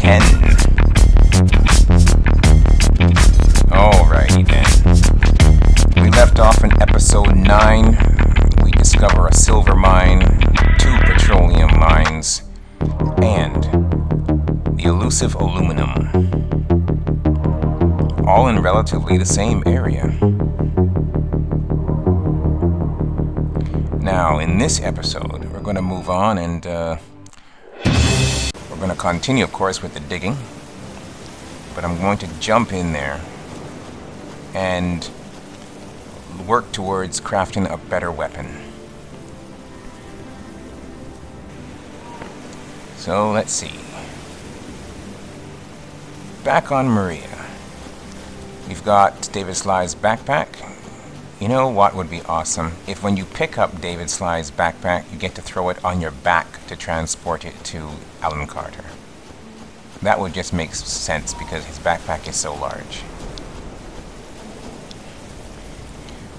10. Alrighty then. We left off in episode 9. We discover a silver mine, 2 petroleum mines, and the elusive aluminum. All in relatively the same area. Now, in this episode, we're going to move on and we're going to continue, of course, with the digging. But I'm going to jump in there and work towards crafting a better weapon. So, let's see. Back on Maria. We've got David Sly's backpack. You know what would be awesome? If when you pick up David Sly's backpack, you get to throw it on your back to transport it to Alan Carter. That would just make sense because his backpack is so large.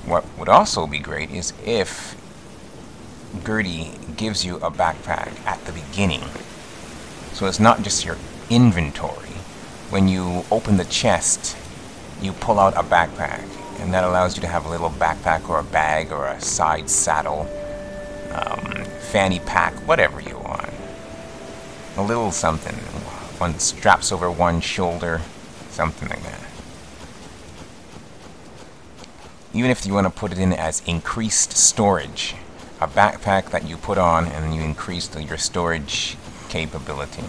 What would also be great is if Gertie gives you a backpack at the beginning. So it's not just your inventory. When you open the chest, you pull out a backpack. And that allows you to have a little backpack or a bag or a side saddle, fanny pack, whatever you want. A little something. One straps over one shoulder, something like that. Even if you want to put it in as increased storage. A backpack that you put on and you increase your storage capability.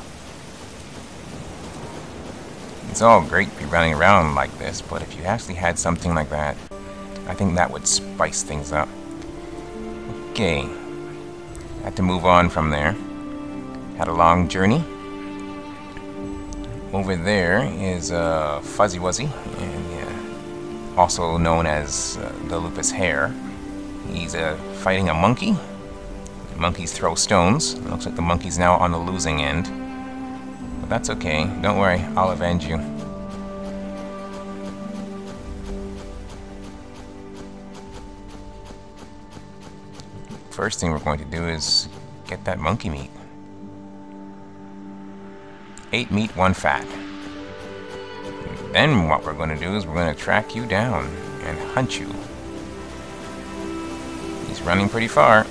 It's all great to be running around like this, but if you actually had something like that, I think that would spice things up. Okay, had to move on from there. Had a long journey. Over there is Fuzzy Wuzzy, and also known as the Lupus Hare. He's fighting a monkey. The monkeys throw stones. It looks like the monkey's now on the losing end. But that's okay. Don't worry, I'll avenge you. First thing we're going to do is get that monkey meat. 8 meat, 1 fat. Then what we're going to do is we're going to track you down and hunt you. He's running pretty far.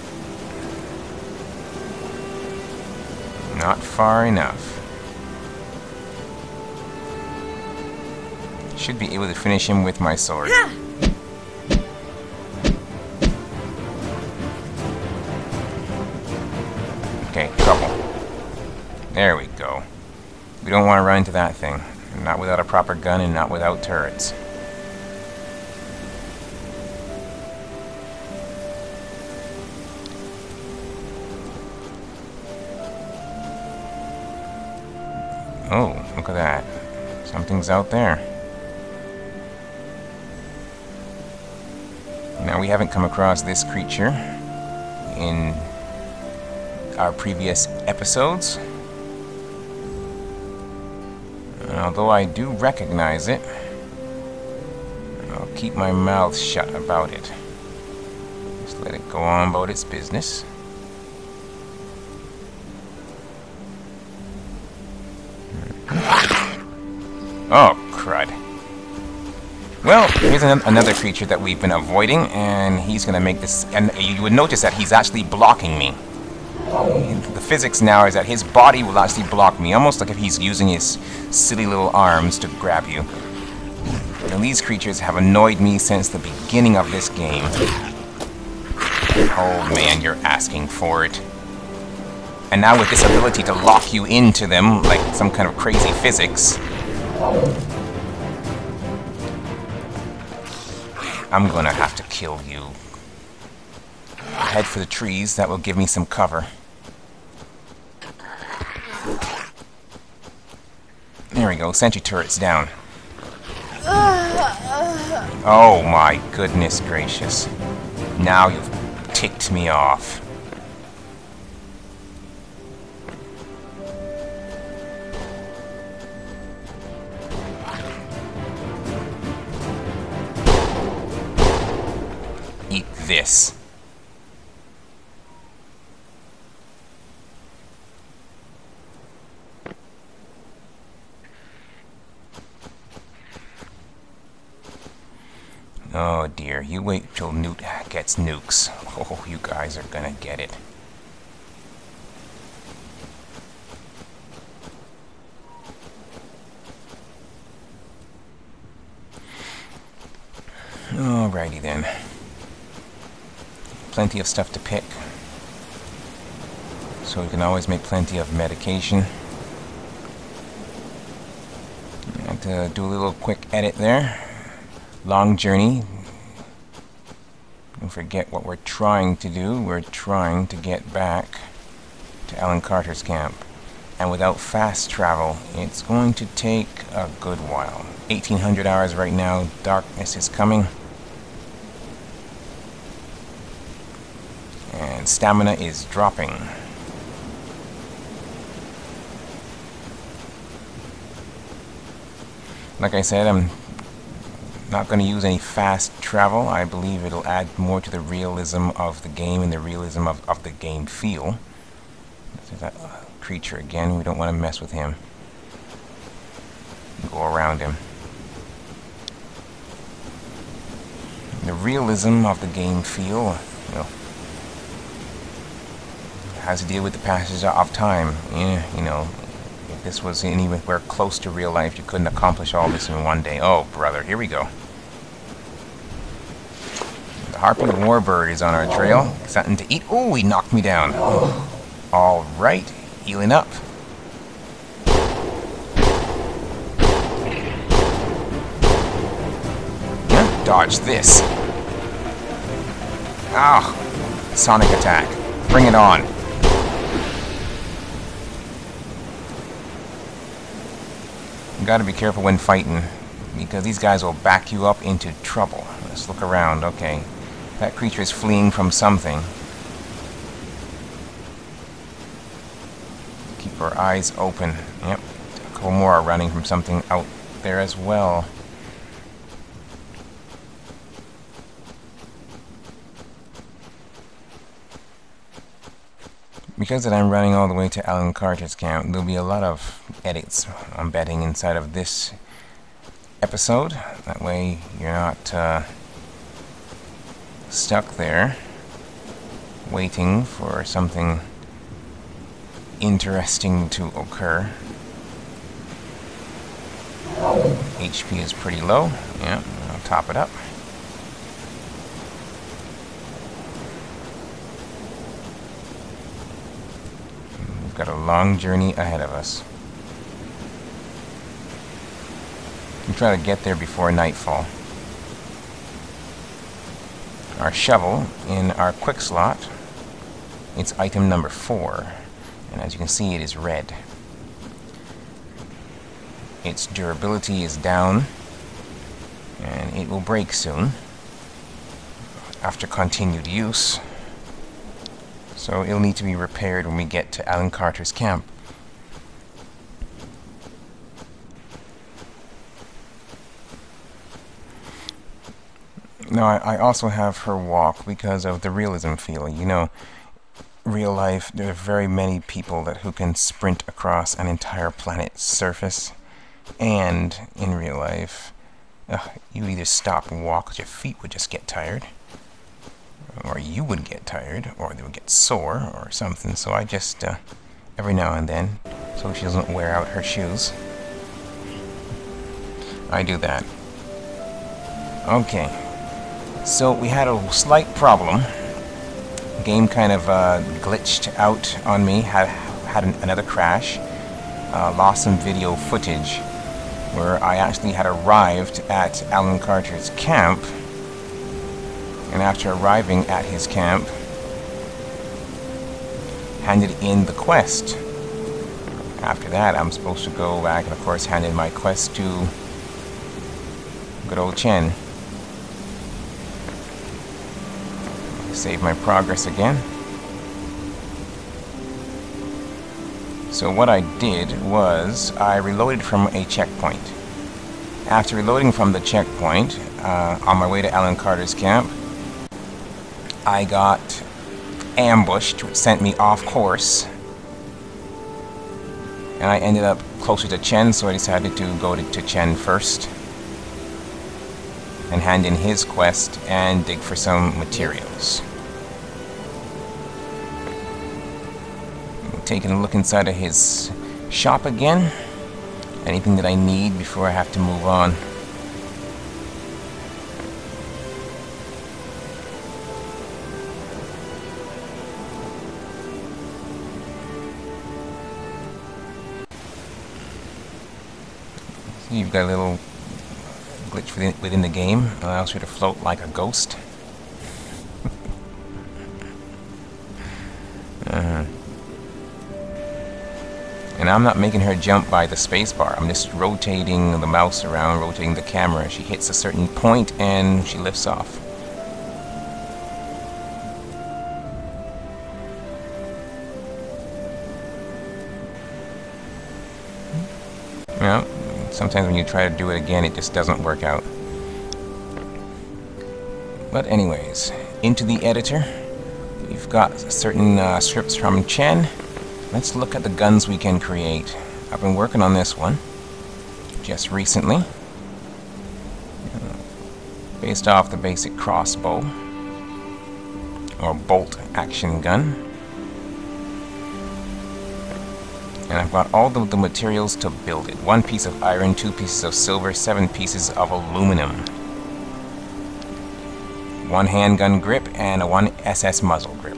Not far enough. Should be able to finish him with my sword. Okay, couple. There we go. We don't want to run into that thing. Not without a proper gun and not without turrets. Oh, look at that. Something's out there. Now, we haven't come across this creature in our previous episodes. And although I do recognize it, I'll keep my mouth shut about it. Just let it go on about its business. Oh, crud. Well, here's another creature that we've been avoiding, and he's going to make this... And you would notice that he's actually blocking me. The physics now is that his body will actually block me, almost like if he's using his silly little arms to grab you. And these creatures have annoyed me since the beginning of this game. Oh man, you're asking for it. And now with this ability to lock you into them, like some kind of crazy physics, I'm gonna have to kill you. Head for the trees, that will give me some cover. There we go, sentry turret's down. Oh my goodness gracious. Now you've ticked me off. Eat this. Oh dear, you wait till Newt gets nukes. Oh, you guys are gonna get it. Alrighty then. Plenty of stuff to pick. So we can always make plenty of medication. And to do a little quick edit there. Long journey. Don't forget what we're trying to do. We're trying to get back to Alan Carter's camp. And without fast travel, it's going to take a good while. 1800 hours right now. Darkness is coming. And stamina is dropping. Like I said, I'm not going to use any fast travel. I believe it'll add more to the realism of the game and the realism of the game feel. There's that creature again. We don't want to mess with him. Go around him. The realism of the game feel, you know, has to deal with the passage of time. Yeah, you know, if this was anywhere close to real life, you couldn't accomplish all this in one day. Oh, brother, here we go. The Harpy Warbird is on our trail. Something to eat. Oh, he knocked me down. Oh. All right, healing up. Yeah, dodge this. Ah, sonic attack. Bring it on. You gotta be careful when fighting, because these guys will back you up into trouble. Let's look around. Okay, that creature is fleeing from something. Keep our eyes open. Yep, a couple more are running from something out there as well. Because that I'm running all the way to Alan Carter's camp, there'll be a lot of edits, I'm betting, inside of this episode. That way you're not stuck there waiting for something interesting to occur. HP is pretty low. Yeah, I'll top it up. Got a long journey ahead of us. We'll try to get there before nightfall. Our shovel in our quick slot, it's item number 4, and as you can see, it is red. Its durability is down, and it will break soon after continued use. So it'll need to be repaired when we get to Alan Carter's camp. Now, I also have her walk because of the realism feel. You know, real life, there are very many people who can sprint across an entire planet's surface. And in real life, you either stop and walk because your feet would just get tired, or you would get tired, or they would get sore, or something. So I just, every now and then, so she doesn't wear out her shoes, I do that. Okay, so we had a slight problem. The game kind of glitched out on me, had another crash, lost some video footage, where I actually had arrived at Alan Carter's camp. And after arriving at his camp, handed in the quest. After that, I'm supposed to go back and, of course, hand in my quest to good old Chen. Save my progress again. So what I did was I reloaded from a checkpoint. After reloading from the checkpoint, on my way to Alan Carter's camp, I got ambushed, which sent me off course, and I ended up closer to Chen, so I decided to go to Chen first. and hand in his quest and dig for some materials. Taking a look inside of his shop again. Anything that I need before I have to move on. You've got a little glitch within the game. Allows you to float like a ghost. And I'm not making her jump by the spacebar. I'm just rotating the mouse around, rotating the camera. She hits a certain point and she lifts off. Well, sometimes when you try to do it again, it just doesn't work out. But anyways, into the editor. We've got certain scripts from Chen. Let's look at the guns we can create. I've been working on this one just recently. Based off the basic crossbow or bolt action gun. And I've got all the materials to build it. 1 piece of iron, 2 pieces of silver, 7 pieces of aluminum. 1 handgun grip and a 1 SS muzzle grip.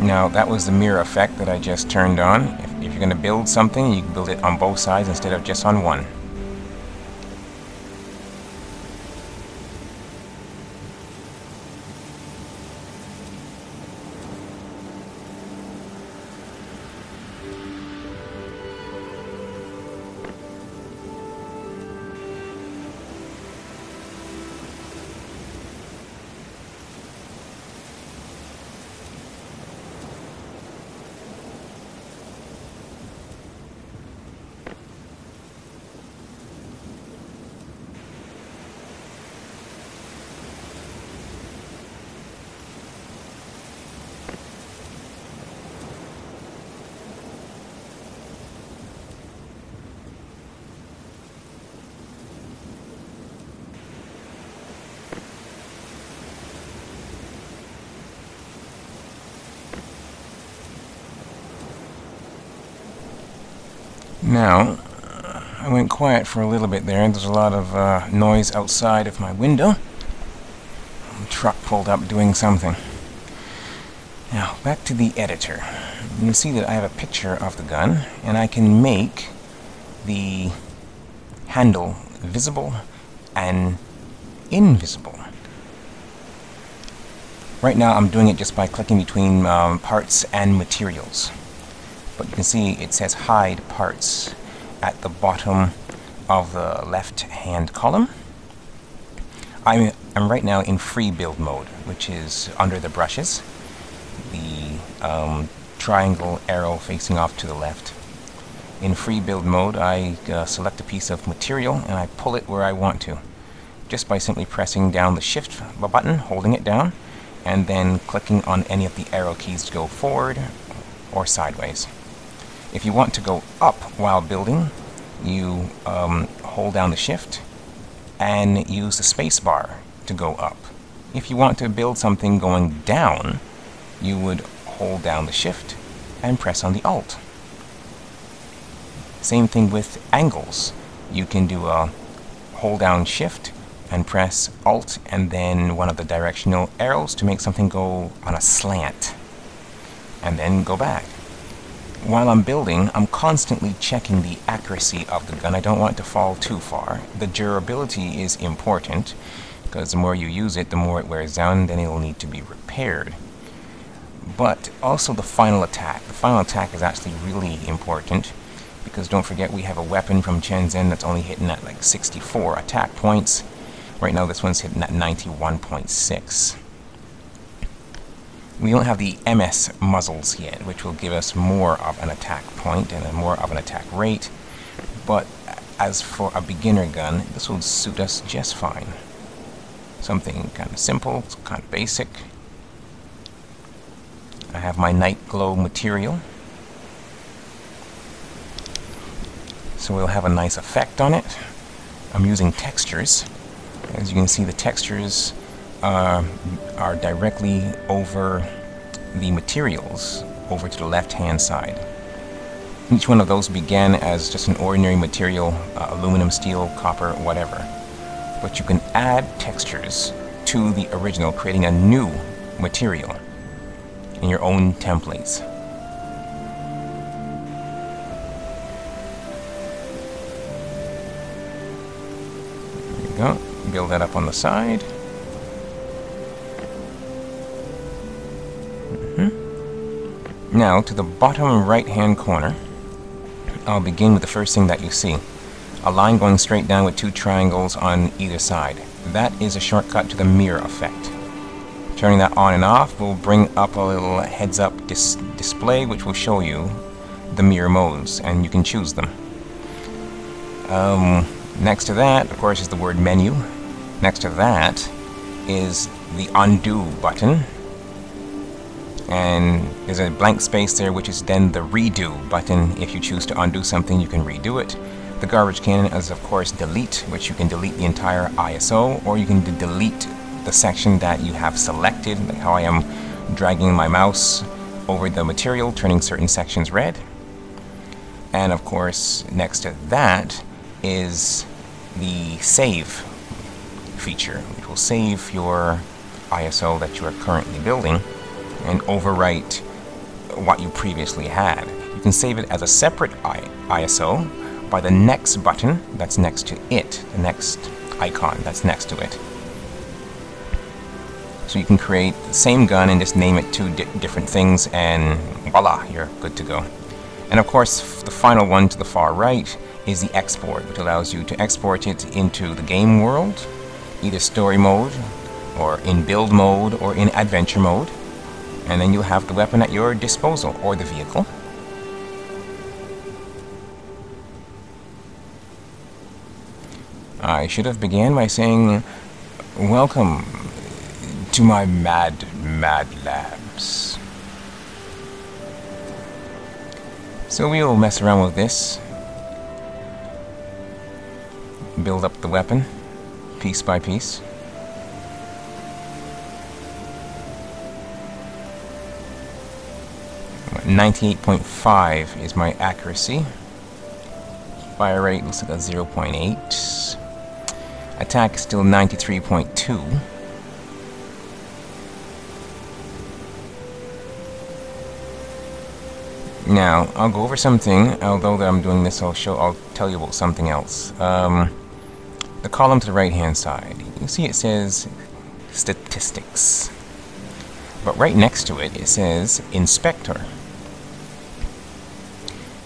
Now that was the mirror effect that I just turned on. If you're going to build something, you can build it on both sides instead of just on one. Now, I went quiet for a little bit there. There's a lot of noise outside of my window. A truck pulled up doing something. Now, back to the editor. You can see that I have a picture of the gun, and I can make the handle visible and invisible. Right now, I'm doing it just by clicking between parts and materials. But you can see it says hide parts at the bottom of the left hand column. I'm right now in free build mode, which is under the brushes, the triangle arrow facing off to the left. In free build mode, I select a piece of material and I pull it where I want to, just by simply pressing down the shift button, holding it down, and then clicking on any of the arrow keys to go forward or sideways. If you want to go up while building, you hold down the shift and use the space bar to go up. If you want to build something going down, you would hold down the shift and press on the alt. Same thing with angles. You can do a hold down shift and press alt and then one of the directional arrows to make something go on a slant and then go back. While I'm building, I'm constantly checking the accuracy of the gun. I don't want it to fall too far. The durability is important, because the more you use it, the more it wears down, then it will need to be repaired. But also the final attack. The final attack is actually really important, because don't forget we have a weapon from Shenzhen that's only hitting at like 64 attack points. Right now this one's hitting at 91.6. We don't have the MS muzzles yet, which will give us more of an attack point and more of an attack rate. But as for a beginner gun, this will suit us just fine. Something kind of simple, kind of basic. I have my night glow material. So we'll have a nice effect on it. I'm using textures. As you can see, the textures are directly over the materials, over to the left-hand side. Each one of those began as just an ordinary material, aluminum, steel, copper, whatever. But you can add textures to the original, creating a new material in your own templates. There you go. Build that up on the side. Now, to the bottom right-hand corner, I'll begin with the first thing that you see. A line going straight down with two triangles on either side. That is a shortcut to the mirror effect. Turning that on and off will bring up a little heads-up display which will show you the mirror modes, and you can choose them. Next to that, of course, is the word menu. Next to that is the undo button. And there's a blank space there, which is then the redo button. If you choose to undo something, you can redo it. The garbage can is, of course, delete, which you can delete the entire ISO, or you can delete the section that you have selected, like how I am dragging my mouse over the material, turning certain sections red. And of course, next to that is the save feature, which will save your ISO that you are currently building and overwrite what you previously had. You can save it as a separate ISO by the next button that's next to it, the next icon that's next to it. So you can create the same gun and just name it two different things, and voila, you're good to go. And of course, the final one to the far right is the export, which allows you to export it into the game world, either story mode, or in build mode, or in adventure mode. And then you'll have the weapon at your disposal, or the vehicle. I should have began by saying, welcome to my mad labs. So we'll mess around with this. Build up the weapon, piece by piece. .98.5 is my accuracy. Fire rate looks like a 0.8. Attack is still 93.2. Now, I'll go over something. Although that I'm doing this, I'll tell you about something else. The column to the right-hand side. You see it says statistics. But right next to it, it says inspector.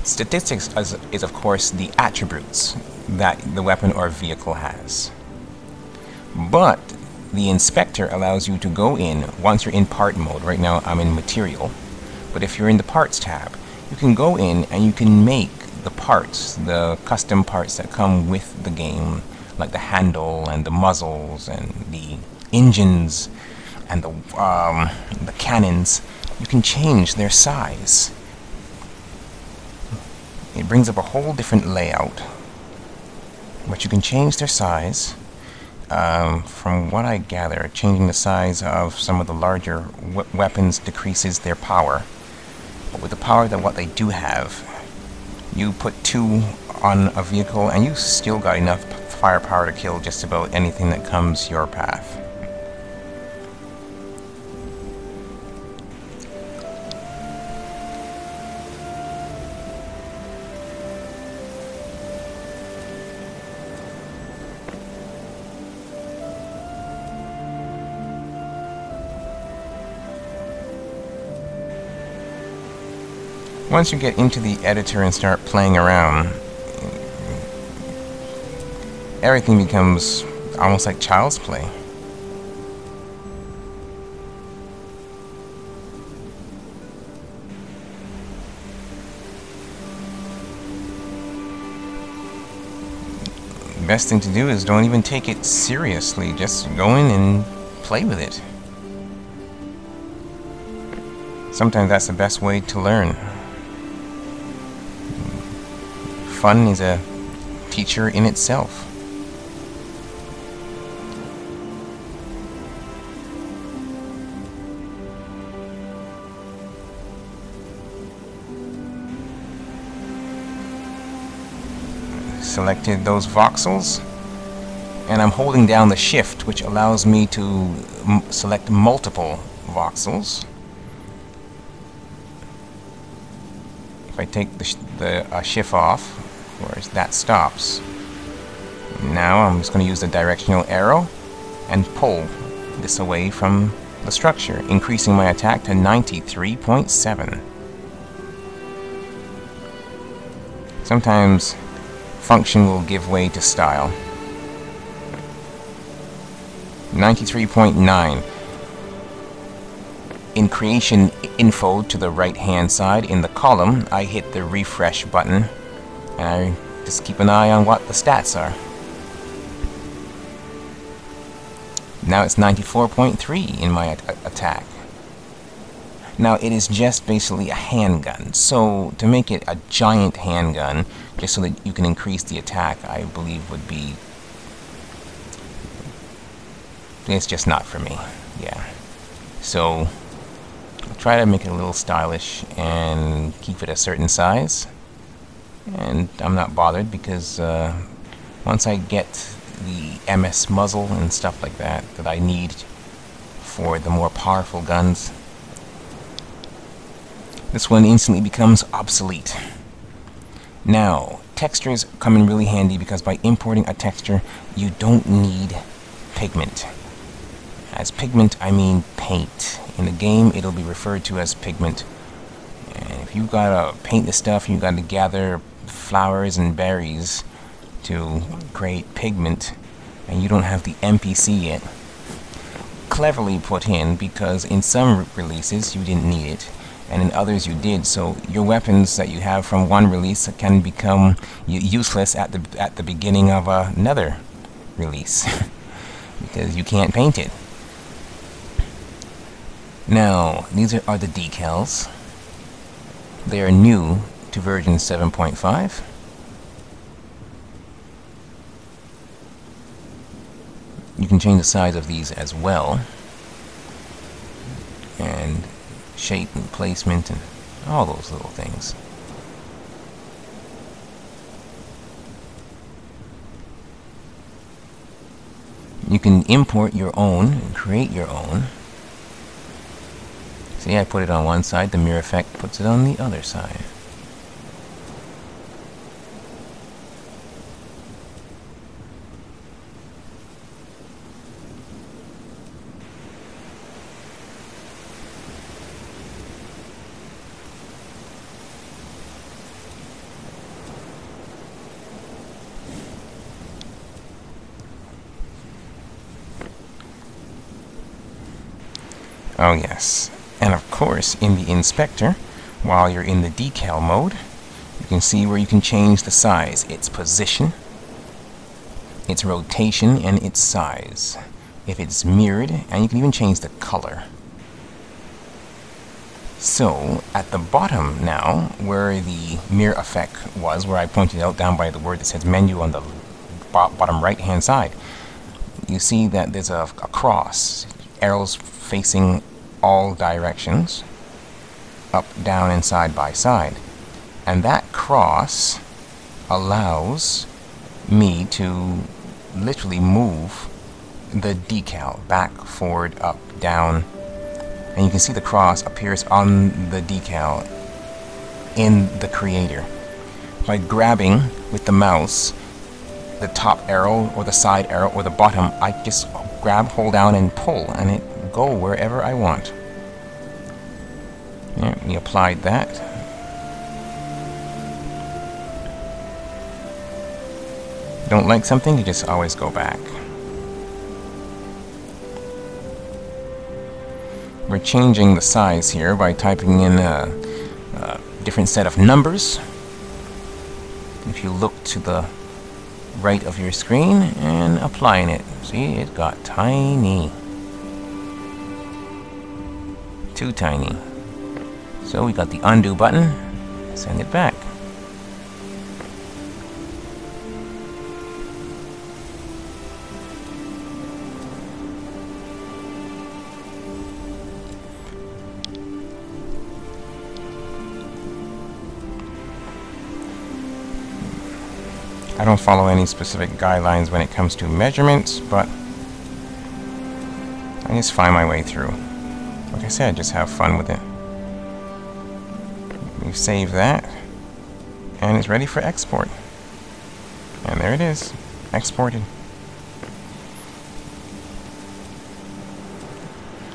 Statistics is of course the attributes that the weapon or vehicle has. But the inspector allows you to go in once you're in part mode. Right now I'm in material. But if you're in the parts tab, you can go in and you can make the parts, the custom parts that come with the game, like the handle and the muzzles and the engines and the cannons. You can change their size. It brings up a whole different layout, but you can change their size. From what I gather, changing the size of some of the larger weapons decreases their power. But with the power that what they do have, you put 2 on a vehicle and you still got enough firepower to kill just about anything that comes your path. Once you get into the editor and start playing around, everything becomes almost like child's play. The best thing to do is don't even take it seriously, just go in and play with it. Sometimes that's the best way to learn. Fun is a teacher in itself. Selected those voxels, and I'm holding down the shift, which allows me to select multiple voxels. If I take the shift off, of course, that stops. Now I'm just going to use the directional arrow and pull this away from the structure, increasing my attack to 93.7. Sometimes function will give way to style. 93.9. In creation info to the right hand side in the column, I hit the refresh button and I just keep an eye on what the stats are. Now it's 94.3 in my attack. Now it is just basically a handgun, so to make it a giant handgun, just so that you can increase the attack, I believe would be... it's just not for me, yeah. So I'll try to make it a little stylish and keep it a certain size. And I'm not bothered because once I get the MS muzzle and stuff like that I need for the more powerful guns, this one instantly becomes obsolete. Now, textures come in really handy because by importing a texture, you don't need pigment. As pigment, I mean paint. In the game, it'll be referred to as pigment. And if you've got to paint the stuff, you've got to gather flowers and berries to create pigment, and you don't have the NPC yet. Cleverly put in, because in some releases you didn't need it, and in others you did, so your weapons that you have from one release can become useless at the beginning of another release because you can't paint it. Now, these are the decals. They are new to version 7.5. You can change the size of these as well, and shape and placement and all those little things. You can import your own and create your own. See, I put it on one side, the mirror effect puts it on the other side. Oh yes, and of course in the inspector, while you're in the decal mode, you can see where you can change the size, its position, its rotation, and its size. If it's mirrored, and you can even change the color. So, at the bottom now, where the mirror effect was, where I pointed out down by the word that says menu on the bottom right hand side, you see that there's a cross, arrows facing all directions, up, down, and side by side. And that cross allows me to literally move the decal back, forward, up, down, and you can see the cross appears on the decal in the creator. By grabbing with the mouse the top arrow or the side arrow or the bottom, I just grab, hold down, and pull, and it go wherever I want. There, we applied that. Don't like something, you just always go back. We're changing the size here by typing in a different set of numbers. If you look to the right of your screen and applying it, see, it got tiny. Too tiny. So we got the undo button. Send it back. I don't follow any specific guidelines when it comes to measurements, but I just find my way through. Like I said, just have fun with it. We've saved that, and it's ready for export. And there it is, exported.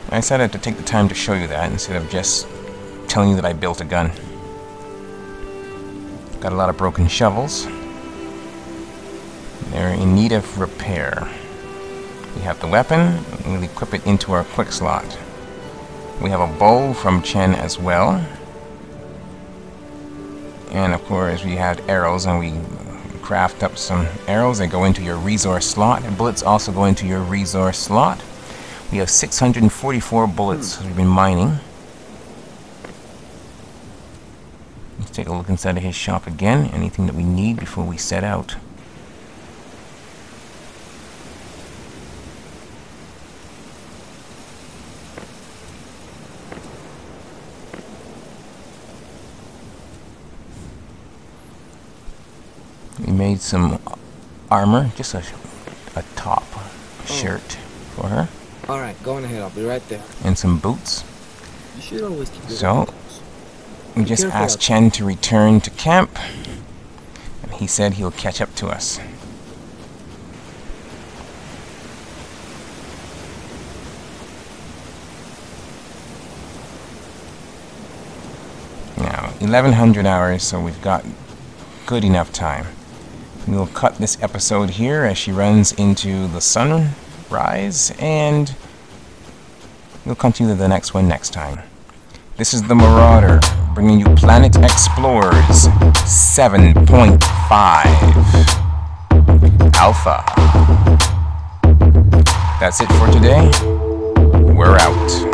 I decided to take the time to show you that instead of just telling you that I built a gun. Got a lot of broken shovels. They're in need of repair. We have the weapon, we'll equip it into our quick slot. We have a bow from Chen as well. And of course we had arrows, and we craft up some arrows that go into your resource slot. And bullets also go into your resource slot. We have 644 bullets we've been mining. Let's take a look inside of his shop again. Anything that we need before we set out. We made some armor, just a top shirt for her. Alright, go on ahead, I'll be right there. And some boots. You should always keep your So, close. we just asked Chen to return to camp, and he said he'll catch up to us. Now, 1100 hours, so we've got good enough time. We'll cut this episode here as she runs into the sunrise, and we'll continue the next one next time. This is the Marauder, bringing you Planet Explorers 7.5 Alpha. That's it for today. We're out.